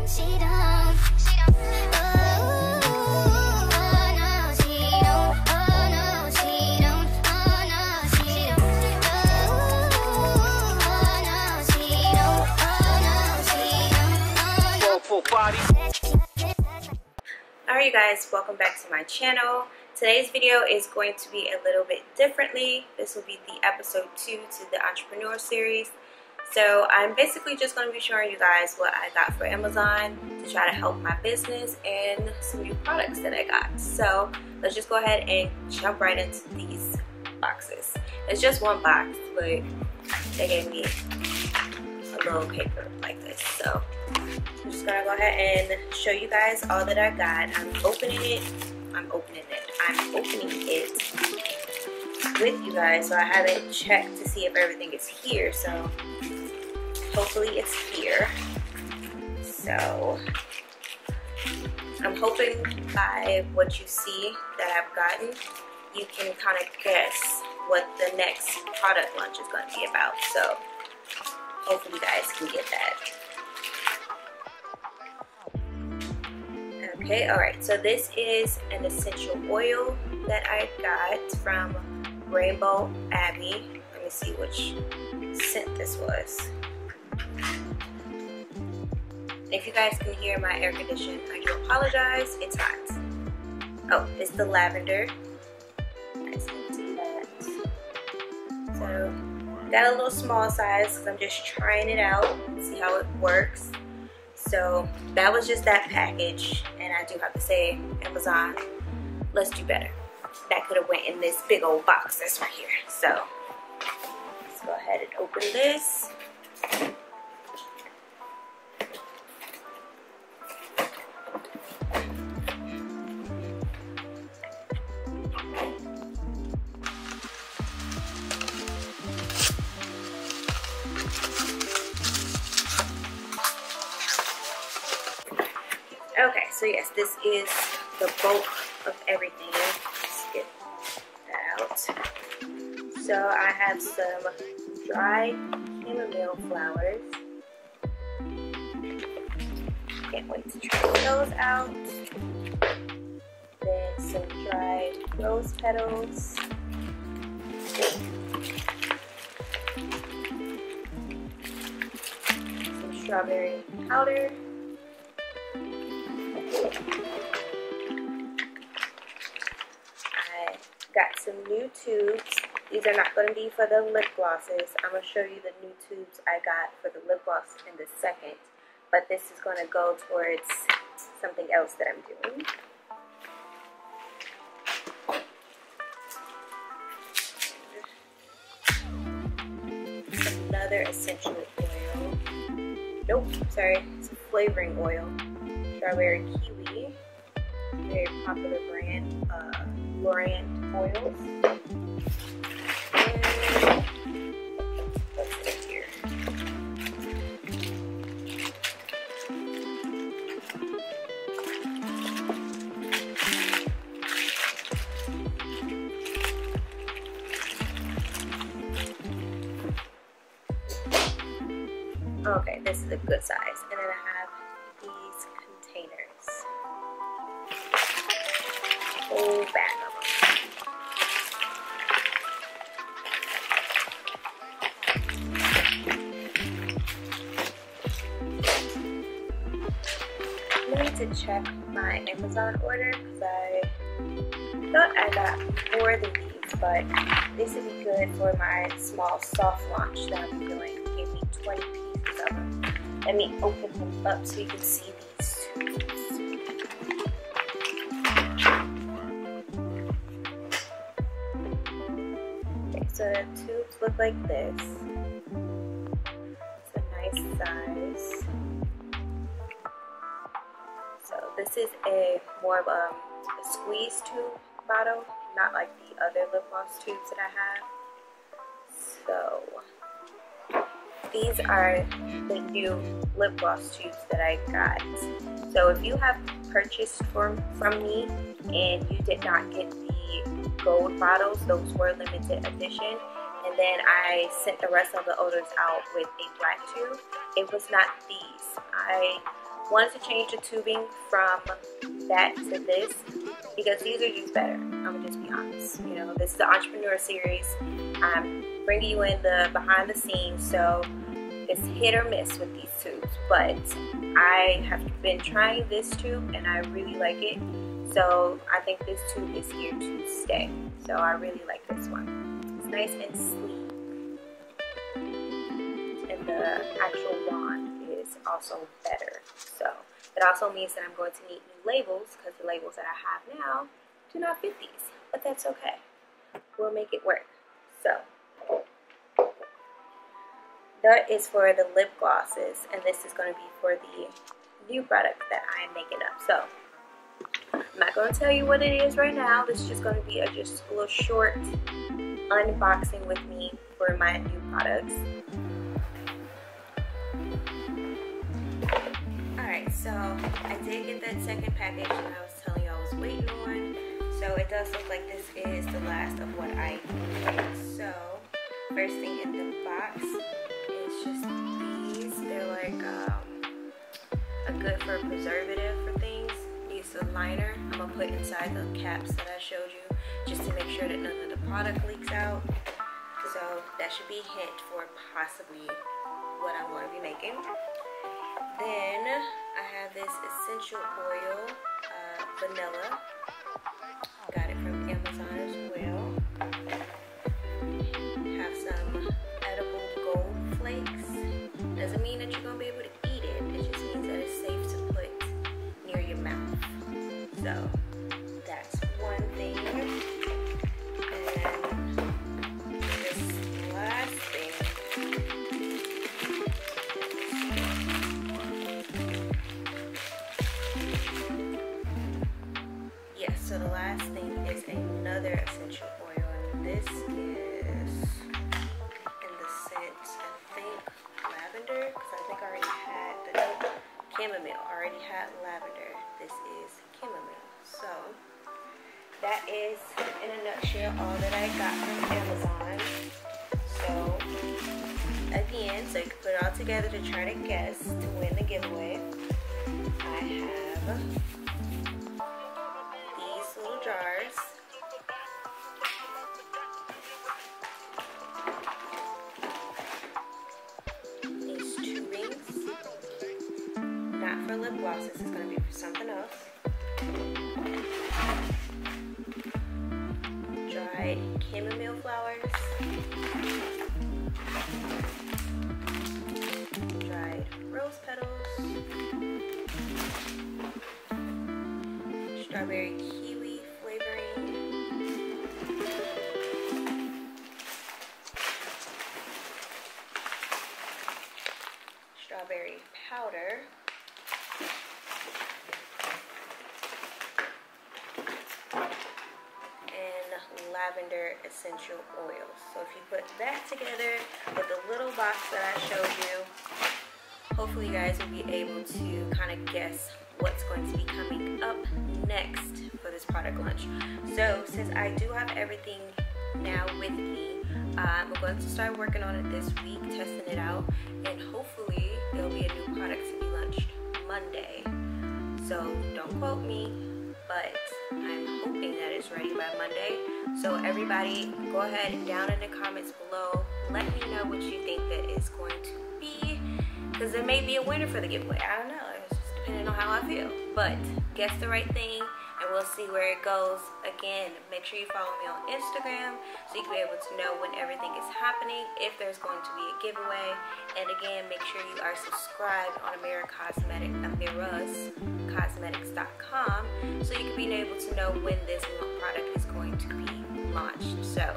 Alright you guys, welcome back to my channel. Today's video is going to be a little bit differently. This will be the episode 2 to the Entrepreneur series. So I'm basically just going to be showing you guys what I got for Amazon to try to help my business and some new products that I got. So let's just go ahead and jump right into these boxes. It's just one box, but they gave me a little paper like this. So I'm just gonna go ahead and show you guys all that I got. I'm opening it with you guys, so I haven't checked to see if everything is here, so hopefully it's here. So I'm hoping by what you see that I've gotten, you can kind of guess what the next product launch is going to be about. So hopefully you guys can get that. Okay, alright, so this is an essential oil that I got from Rainbow Abbey. Let me see which scent this was. If you guys can hear my air condition, I do apologize, it's hot. Oh, it's the lavender. You guys can see that. So, got a little small size because I'm just trying it out, see how it works. So that was just that package, and I do have to say, Amazon, let's do better. That could have went in this big old box that's right here. So let's go ahead and open this. Okay, so yes, this is the bulk of everything. Let's get that out. So I have some dried chamomile flowers. Can't wait to try those out. Then some dried rose petals. Some strawberry powder. I got some new tubes. These are not going to be for the lip glosses. I'm going to show you the new tubes I got for the lip gloss in the second. But this is going to go towards something else that I'm doing. Another essential oil. Nope, sorry. It's a flavoring oil. Strawberry kiwi, very popular brand, L'Oreal oils. And what's in here? Okay, this is a good size, and then I have these containers. Whole bag of them. I need to check my Amazon order because I thought I got more than these, but this would be good for my small soft launch that I'm doing. It gave me 20 pieces of them. Let me open them up so you can see these tubes. Okay, so the tubes look like this. It's a nice size. So this is a more of a squeeze tube bottle, not like the other lip gloss tubes that I have. So these are the new lip gloss tubes that I got. So if you have purchased from me and you did not get the gold bottles, those were limited edition. And then I sent the rest of the odors out with a black tube. It was not these. I wanted to change the tubing from that to this because these are just better. I'm gonna just be honest. You know, this is the Entrepreneur series. I'm bringing you in the behind the scenes, so it's hit or miss with these tubes. But I have been trying this tube and I really like it. So I think this tube is here to stay. So I really like this one. It's nice and sleek. And the actual wand is also better. So it also means that I'm going to need new labels because the labels that I have now do not fit these. But that's okay. We'll make it work. So that is for the lip glosses, and this is going to be for the new product that I am making up. So I'm not going to tell you what it is right now. This is just going to be just a little short unboxing with me for my new products. Alright, so I did get that second package that I was telling you I was waiting on. So it does look like this is the last of what I need. So first thing in the box is just these. They're like a good for preservative for things. Use a liner I'm gonna put inside the caps that I showed you just to make sure that none of the product leaks out. So that should be a hint for possibly what I'm going to be making. Then I have this essential oil, vanilla. Got it from Amazon as well. Have some edible gold flakes. Doesn't mean that you're going to be able to eat it. It just means that it's safe to put near your mouth. So that's one thing. And this last thing. Yes, so the last thing is another essential oil, and this is in the scent, I think, lavender, because I think I already had the note chamomile. I already had lavender. This is chamomile. So that is, in a nutshell, all that I got from Amazon. So again, so you can put it all together to try to guess to win the giveaway. I have these little jars. These tubings. Not for lip gloss, this is going to be for something else. Dried chamomile flowers. Dried rose petals. Strawberry kiwi flavoring. Strawberry powder. Lavender essential oils. So if you put that together with the little box that I showed you, hopefully you guys will be able to kind of guess what's going to be coming up next for this product launch. So since I do have everything now with me, I'm going to start working on it this week, testing it out, and hopefully there'll be a new product to be launched Monday. So don't quote me, but I'm hoping that it's ready by Monday. So everybody, go ahead and down in the comments below, let me know what you think that is going to be, because there may be a winner for the giveaway. I don't know, it's just depending on how I feel. But guess the right thing, and we'll see where it goes. Again, make sure you follow me on Instagram so you can be able to know when everything is happening, if there's going to be a giveaway. And again, make sure you are subscribed on AmirasCosmetics.com so you can be able to know when this product is going to be launched. So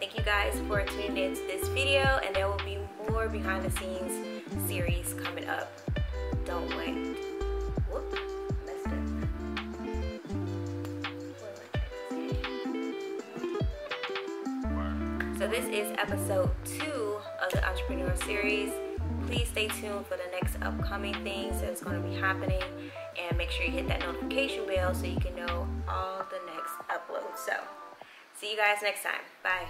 thank you guys for tuning in to this video, and there will be more behind the scenes series coming up. Don't wait. Whoop, messed up. So this is episode 2 of the Entrepreneur series. Please stay tuned for the next upcoming things that's going to be happening, and make sure you hit that notification bell so you can know all the next uploads. So see you guys next time. Bye.